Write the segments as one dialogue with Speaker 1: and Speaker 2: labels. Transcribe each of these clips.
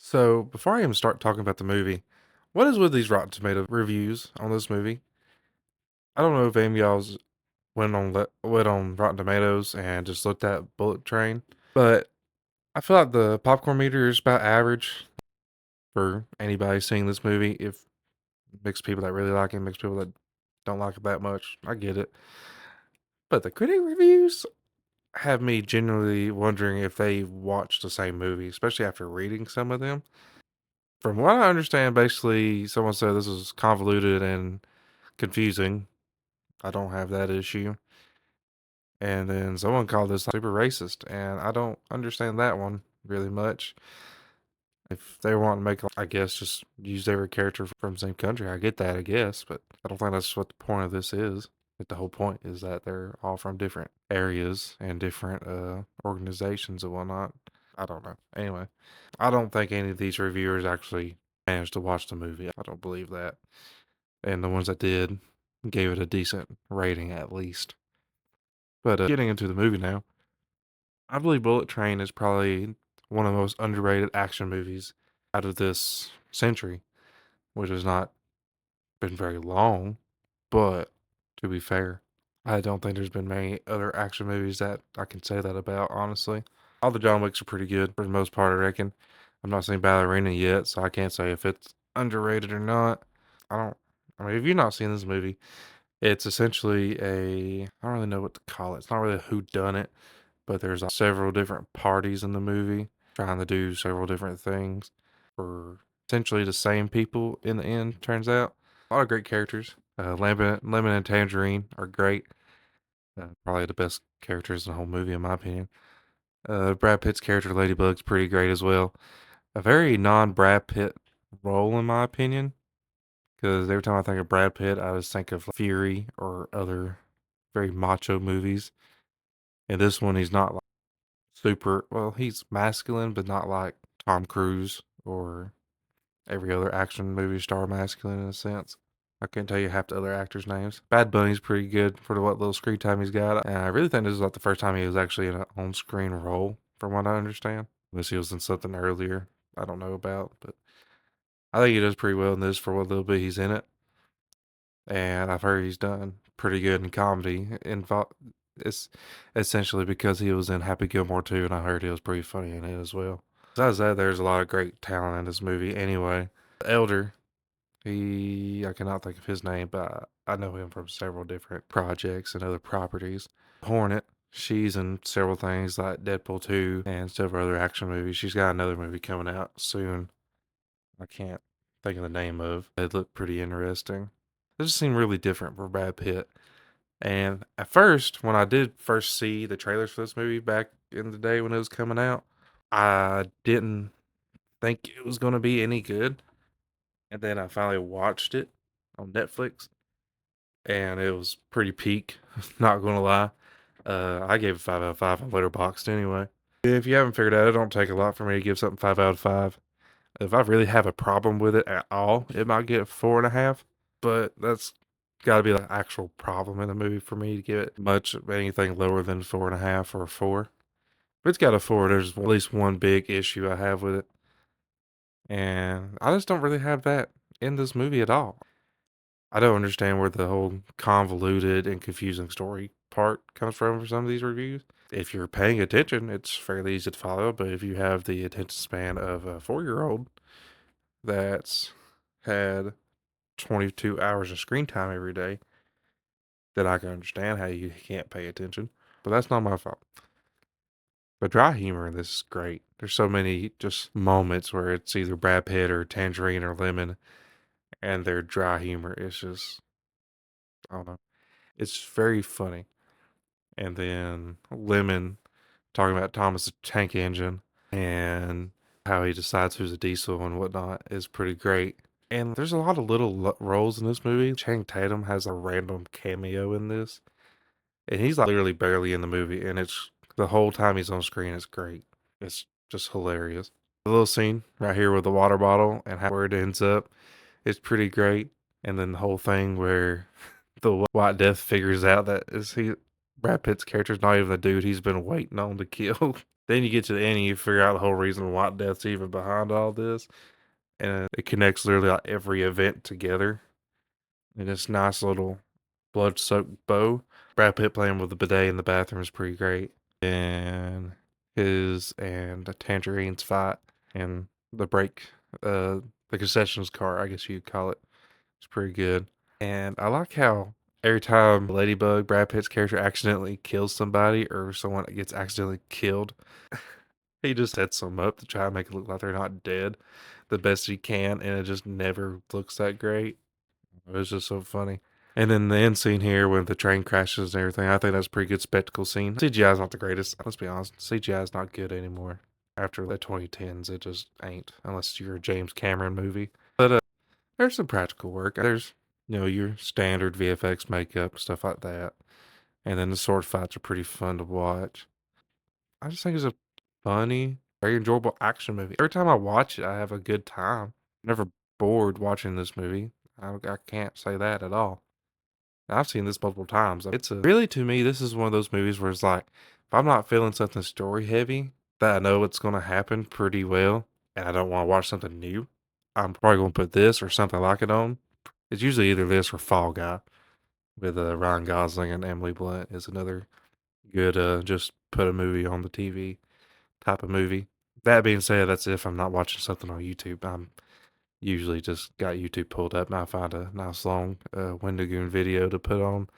Speaker 1: So, before I even start talking about the movie, what is with these Rotten Tomato reviews on this movie? I don't know if any of y'all's went on Rotten Tomatoes and just looked at Bullet Train, but I feel like the popcorn meter is about average for anybody seeing this movie. If mixed people that really like it, mixed people that don't like it that much, I get it. But the critic reviews have me genuinely wondering if they watched the same movie, especially after reading some of them. From what I understand, basically, someone said this is convoluted and confusing. I don't have that issue. And then someone called this super racist, and I don't understand that one really much. If they want to make, I guess, just use every character from the same country, I get that, I guess, but I don't think that's what the point of this is. Like, the whole point is that they're all from different areas and different organizations and whatnot. I don't know. Anyway, I don't think any of these reviewers actually managed to watch the movie. I don't believe that. And the ones that did gave it a decent rating at least. But getting into the movie now, I believe Bullet Train is probably one of the most underrated action movies out of this century, which has not been very long. But to be fair, I don't think there's been many other action movies that I can say that about, honestly. All the John Wicks are pretty good for the most part, I reckon. I'm not seen Ballerina yet, so I can't say if it's underrated or not. I don't, I mean, if you've not seen this movie, it's essentially I don't really know what to call it. It's not really a whodunit, but there's several different parties in the movie trying to do several different things for essentially the same people in the end, turns out. A lot of great characters. Lemon and Tangerine are great. Probably the best characters in the whole movie, in my opinion. Brad Pitt's character, Ladybug's pretty great as well. A very non Brad Pitt role, in my opinion, because every time I think of Brad Pitt, I just think of Fury or other very macho movies. And this one, he's not like super, well, he's masculine, but not like Tom Cruise or every other action movie star masculine in a sense. I can't tell you half the other actors' names. Bad Bunny's pretty good for what little screen time he's got. And I really think this is like the first time he was actually in an on screen role, from what I understand. Unless he was in something earlier I don't know about. But I think he does pretty well in this for what little bit he's in it. And I've heard he's done pretty good in comedy. It's essentially because he was in Happy Gilmore too, and I heard he was pretty funny in it as well. Besides that, there's a lot of great talent in this movie. Anyway, the Elder, I cannot think of his name, but I know him from several different projects and other properties. Hornet, she's in several things like Deadpool 2 and several other action movies. She's got another movie coming out soon. I can't think of the name of. It looked pretty interesting. It just seemed really different for Brad Pitt. And at first, when I did first see the trailers for this movie back in the day when it was coming out, I didn't think it was going to be any good. And then I finally watched it on Netflix, and it was pretty peak, not going to lie. I gave it 5 out of 5 on Letterboxd anyway. If you haven't figured out, it don't take a lot for me to give something 5 out of 5. If I really have a problem with it at all, it might get a 4.5, but that's got to be the actual problem in the movie for me to give it much anything lower than 4.5 or a 4. If it's got a 4, there's at least one big issue I have with it, and I just don't really have that in this movie at all. I don't understand where the whole convoluted and confusing story part comes from for some of these reviews. If you're paying attention, it's fairly easy to follow, but if you have the attention span of a 4-year-old that's had 22 hours of screen time every day, then I can understand how you can't pay attention. But that's not my fault. The dry humor in this is great. There's so many just moments where it's either Brad Pitt or Tangerine or Lemon, and their dry humor is just, I don't know, it's very funny. And then Lemon talking about Thomas the Tank Engine and how he decides who's a diesel and whatnot is pretty great. And there's a lot of little roles in this movie. Channing Tatum has a random cameo in this, and he's like literally barely in the movie, and it's the whole time he's on screen. It's great. It's just hilarious. The little scene right here with the water bottle and how where it ends up is pretty great. And then the whole thing where the White Death figures out that is he Brad Pitt's character's not even the dude he's been waiting on to kill. Then you get to the end and you figure out the whole reason why death's even behind all this. And it connects literally like every event together in this nice little blood-soaked bow. Brad Pitt playing with the bidet in the bathroom is pretty great. And his and the Tangerine's fight and the break, the concessions car, I guess you'd call it. It's pretty good. And I like how every time Ladybug, Brad Pitt's character, accidentally kills somebody or someone gets accidentally killed, he just sets them up to try to make it look like they're not dead the best he can, and it just never looks that great. It was just so funny. And then the end scene here when the train crashes and everything, I think that's a pretty good spectacle scene. CGI is not the greatest. Let's be honest. CGI is not good anymore. After the 2010s, it just ain't, unless you're a James Cameron movie. But there's some practical work. There's, your standard VFX makeup, stuff like that. And then the sword fights are pretty fun to watch. I just think it's a funny, very enjoyable action movie. Every time I watch it, I have a good time. Never bored watching this movie. I can't say that at all. I've seen this multiple times. It's a really, to me, this is one of those movies where it's like, if I'm not feeling something story heavy, that I know it's going to happen pretty well, and I don't want to watch something new, I'm probably going to put this or something like it on. It's usually either this or Fall Guy with Ryan Gosling and Emily Blunt is another good, just put a movie on the TV type of movie. That being said, that's if I'm not watching something on YouTube. I'm usually just got YouTube pulled up and I find a nice long Wendigoon video to put on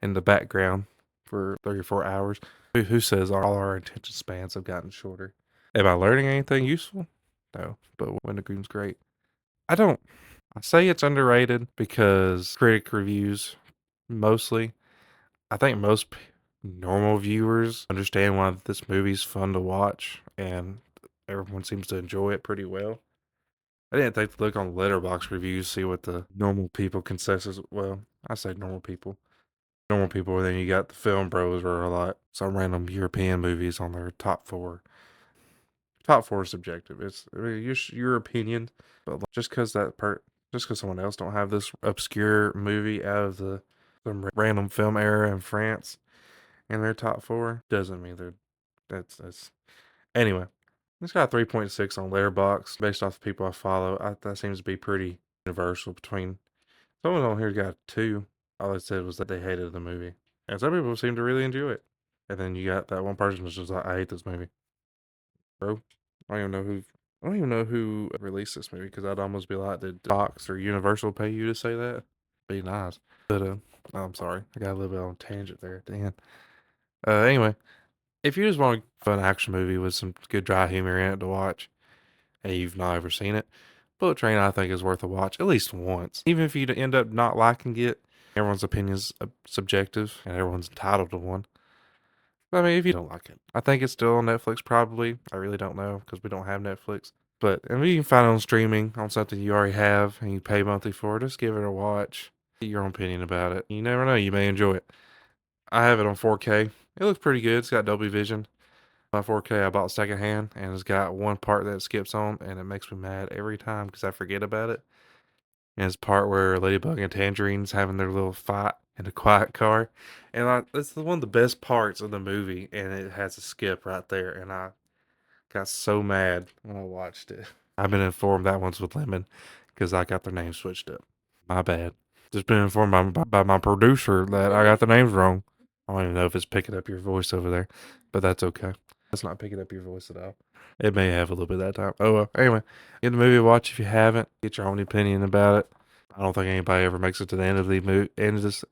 Speaker 1: in the background for 3 or 4 hours. Who says all our attention spans have gotten shorter? Am I learning anything useful? No, but Wendigoon's great. I don't. I say it's underrated because critic reviews mostly. I think most normal viewers understand why this movie's fun to watch, and everyone seems to enjoy it pretty well. I didn't think to look on Letterbox reviews, see what the normal people consensus. Well, I say normal people. Normal people, and then you got the film bros where are like some random European movies on their top four. Top four is subjective. It's I mean, your opinion, but like, just because someone else don't have this obscure movie out of the some random film era in France in their top four doesn't mean they're that's anyway. It's got a 3.6 on Letterboxd based off the people I follow. That seems to be pretty universal between someone on here got a 2. All they said was that they hated the movie, and some people seem to really enjoy it. And then you got that one person that's just like, I hate this movie, bro. I don't even know who. I don't even know who released this movie because I'd almost be like, did Fox or Universal pay you to say that? Be nice, but I'm sorry, I got a little bit on a tangent there at the end. Anyway, if you just want a fun action movie with some good dry humor in it to watch, and you've not ever seen it, Bullet Train I think is worth a watch at least once. Even if you end up not liking it, everyone's opinion is subjective and everyone's entitled to one. But I mean, if you don't like it, I think it's still on Netflix probably. I really don't know because we don't have Netflix. But I mean, you can find it on streaming on something you already have and you pay monthly for. Just give it a watch. Get your own opinion about it. You never know, you may enjoy it. I have it on 4K. It looks pretty good. It's got Dolby Vision. My 4K I bought secondhand, and it's got one part that skips on, and it makes me mad every time because I forget about it. And it's part where Ladybug and Tangerine's having their little fight in a quiet car, and it's one of the best parts of the movie, and it has a skip right there, and I got so mad when I watched it. I've been informed that one's with Lemon because I got their names switched up. My bad. Just been informed by my producer that I got the names wrong. I don't even know if it's picking up your voice over there, but that's okay. It's not picking up your voice at all. It may have a little bit that time. Oh well. Anyway, get the movie watch if you haven't. Get your own opinion about it. I don't think anybody ever makes it to the end of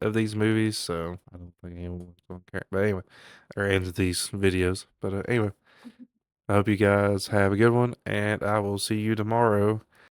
Speaker 1: of these movies, so I don't think anyone's gonna care. But anyway, or end of these videos. But anyway, I hope you guys have a good one, and I will see you tomorrow